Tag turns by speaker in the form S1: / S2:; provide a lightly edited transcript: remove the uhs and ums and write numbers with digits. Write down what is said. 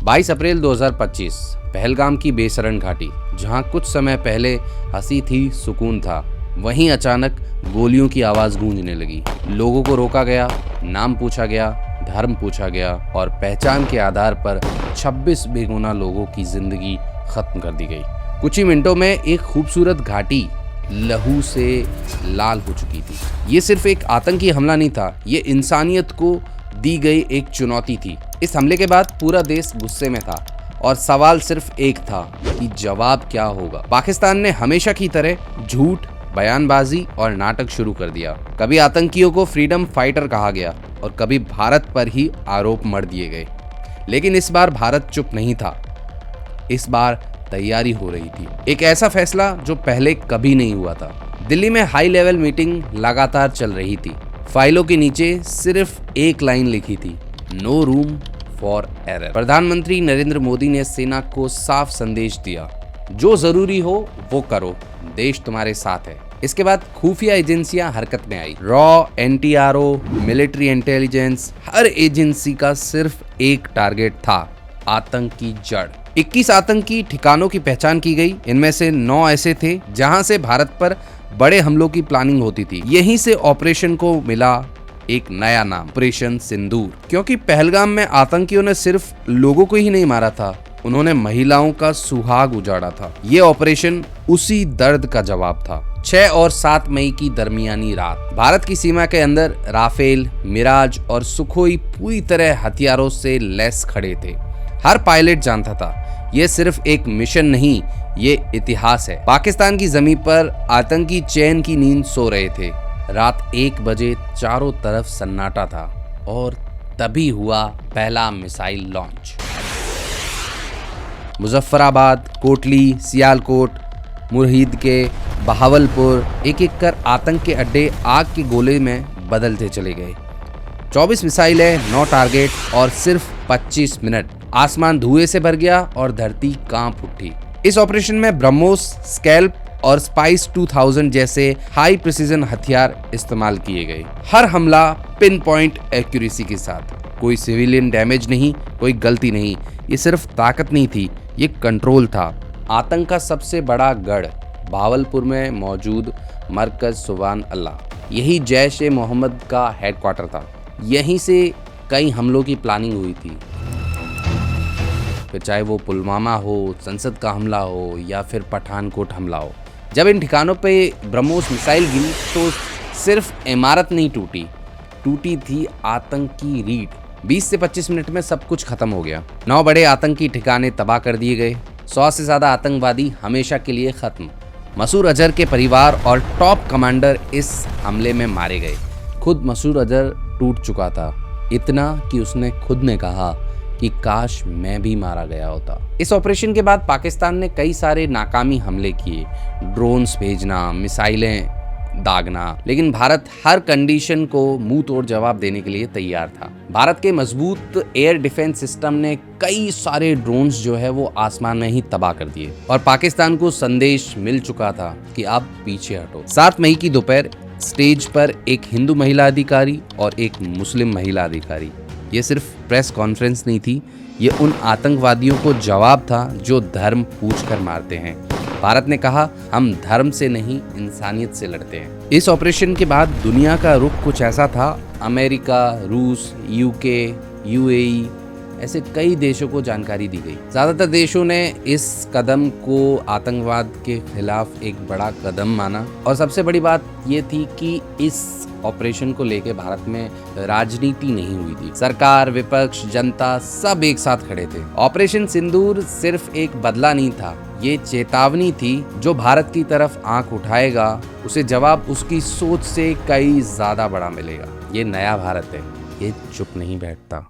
S1: 22 अप्रैल 2025 पहलगाम की बेसरन घाटी, जहां कुछ समय पहले हंसी थी, सुकून था, वहीं अचानक गोलियों की आवाज गूंजने लगी। लोगों को रोका गया, नाम पूछा गया, धर्म पूछा गया और पहचान के आधार पर 26 बेगुनाह लोगों की जिंदगी खत्म कर दी गई। कुछ ही मिनटों में एक खूबसूरत घाटी लहू से लाल हो चुकी थी। ये सिर्फ एक आतंकी हमला नहीं था, ये इंसानियत को दी गई एक चुनौती थी। इस हमले के बाद पूरा देश गुस्से में था और सवाल सिर्फ एक था कि जवाब क्या होगा। पाकिस्तान ने हमेशा की तरह झूठ, बयानबाजी और नाटक शुरू कर दिया। कभी आतंकियों को फ्रीडम फाइटर कहा गया और कभी भारत पर ही आरोप मढ़ दिए गए। लेकिन इस बार भारत चुप नहीं था। इस बार तैयारी हो रही थी, एक ऐसा फैसला जो पहले कभी नहीं हुआ था। दिल्ली में हाई लेवल मीटिंग लगातार चल रही थी। फाइलों के नीचे सिर्फ एक लाइन लिखी थी, नो रूम फॉर एरर। प्रधानमंत्री नरेंद्र मोदी ने सेना को साफ संदेश दिया, जो जरूरी हो वो करो, देश तुम्हारे साथ है। इसके बाद खुफिया एजेंसियां हरकत में आई। रॉ, एनटीआरओ, मिलिट्री इंटेलिजेंस, हर एजेंसी का सिर्फ एक टारगेट था, आतंक की जड़। 21 आतंकी ठिकानों की पहचान की गई। इनमें से 9 ऐसे थे जहां से भारत पर बड़े हमलों की प्लानिंग होती थी। यहीं से ऑपरेशन को मिला एक नया नाम, ऑपरेशन सिंदूर। क्योंकि पहलगाम में आतंकियों ने सिर्फ लोगों को ही नहीं मारा था, उन्होंने महिलाओं का सुहाग उजाड़ा था। ये ऑपरेशन उसी दर्द का जवाब था। 6 और 7 मई की दरमियानी रात भारत की सीमा के अंदर राफेल, मिराज और सुखोई पूरी तरह हथियारों से लैस खड़े थे। हर पायलट जानता था ये सिर्फ एक मिशन नहीं, ये इतिहास है। पाकिस्तान की जमीन पर आतंकी चैन की नींद सो रहे थे। रात 1 बजे चारों तरफ सन्नाटा था और तभी हुआ पहला मिसाइल लॉन्च। मुजफ्फराबाद, कोटली, सियालकोट, मुरहिद के, बहावलपुर, एक एक कर आतंक के अड्डे आग के गोले में बदलते चले गए। 24 मिसाइलें, 9 टारगेट और सिर्फ 25 मिनट। आसमान धुएं से भर गया और धरती कांप उठी। इस ऑपरेशन में ब्रह्मोस, स्कैल्प और स्पाइस 2000 जैसे हाई प्रिसीजन हथियार इस्तेमाल किए गए। हर हमला पिन पॉइंट एक्यूरेसी के साथ। कोई सिविलियन डैमेज नहीं, कोई गलती नहीं। ये सिर्फ ताकत नहीं थी, ये कंट्रोल था। आतंक का सबसे बड़ा गढ़ भावलपुर में मौजूद मरकज सुभान अल्लाह, यही जैश ए मोहम्मद का हेडक्वार्टर था। यहीं से कई हमलों की प्लानिंग हुई थी, फिर चाहे वो पुलवामा हो, संसद का हमला हो या फिर पठानकोट हमला हो। जब इन ठिकानों पे ब्रह्मोस मिसाइल गिरी तो सिर्फ इमारत नहीं टूटी थी आतंक की रीढ़। 20 से 25 मिनट में सब कुछ खत्म हो गया। 9 बड़े आतंकी ठिकाने तबाह कर दिए गए। 100 से ज्यादा आतंकवादी हमेशा के लिए खत्म। मसूद अजहर के परिवार और टॉप कमांडर इस हमले में मारे गए। खुद मसूद अजहर टूट चुका था, इतना कि उसने खुद ने कहा कि काश मैं भी मारा गया होता। इस ऑपरेशन के बाद पाकिस्तान ने कई सारे नाकामी हमले किए, ड्रोन्स भेजना, मिसाइलें दागना, लेकिन भारत हर कंडीशन को मुंह तोड़ जवाब देने के लिए तैयार था। भारत के मजबूत एयर डिफेंस सिस्टम ने कई सारे ड्रोन्स जो है वो आसमान में ही तबाह कर दिए और पाकिस्तान को संदेश मिल चुका था कि अब पीछे हटो। 7 मई की दोपहर स्टेज पर एक हिंदू महिला अधिकारी और एक मुस्लिम महिला अधिकारी। ये सिर्फ प्रेस कॉन्फ्रेंस नहीं थी, ये उन आतंकवादियों को जवाब था जो धर्म पूछकर मारते हैं। भारत ने कहा, हम धर्म से नहीं इंसानियत से लड़ते हैं। इस ऑपरेशन के बाद दुनिया का रुख कुछ ऐसा था। अमेरिका, रूस, यूके, यूएई ऐसे कई देशों को जानकारी दी गई। ज्यादातर देशों ने इस कदम को आतंकवाद के खिलाफ एक बड़ा कदम माना और सबसे बड़ी बात ये थी कि इस ऑपरेशन को लेके भारत में राजनीति नहीं हुई थी। सरकार, विपक्ष, जनता सब एक साथ खड़े थे। ऑपरेशन सिंदूर सिर्फ एक बदला नहीं था, ये चेतावनी थी। जो भारत की तरफ आंख उठाएगा उसे जवाब उसकी सोच से कई ज्यादा बड़ा मिलेगा। ये नया भारत है, ये चुप नहीं बैठता।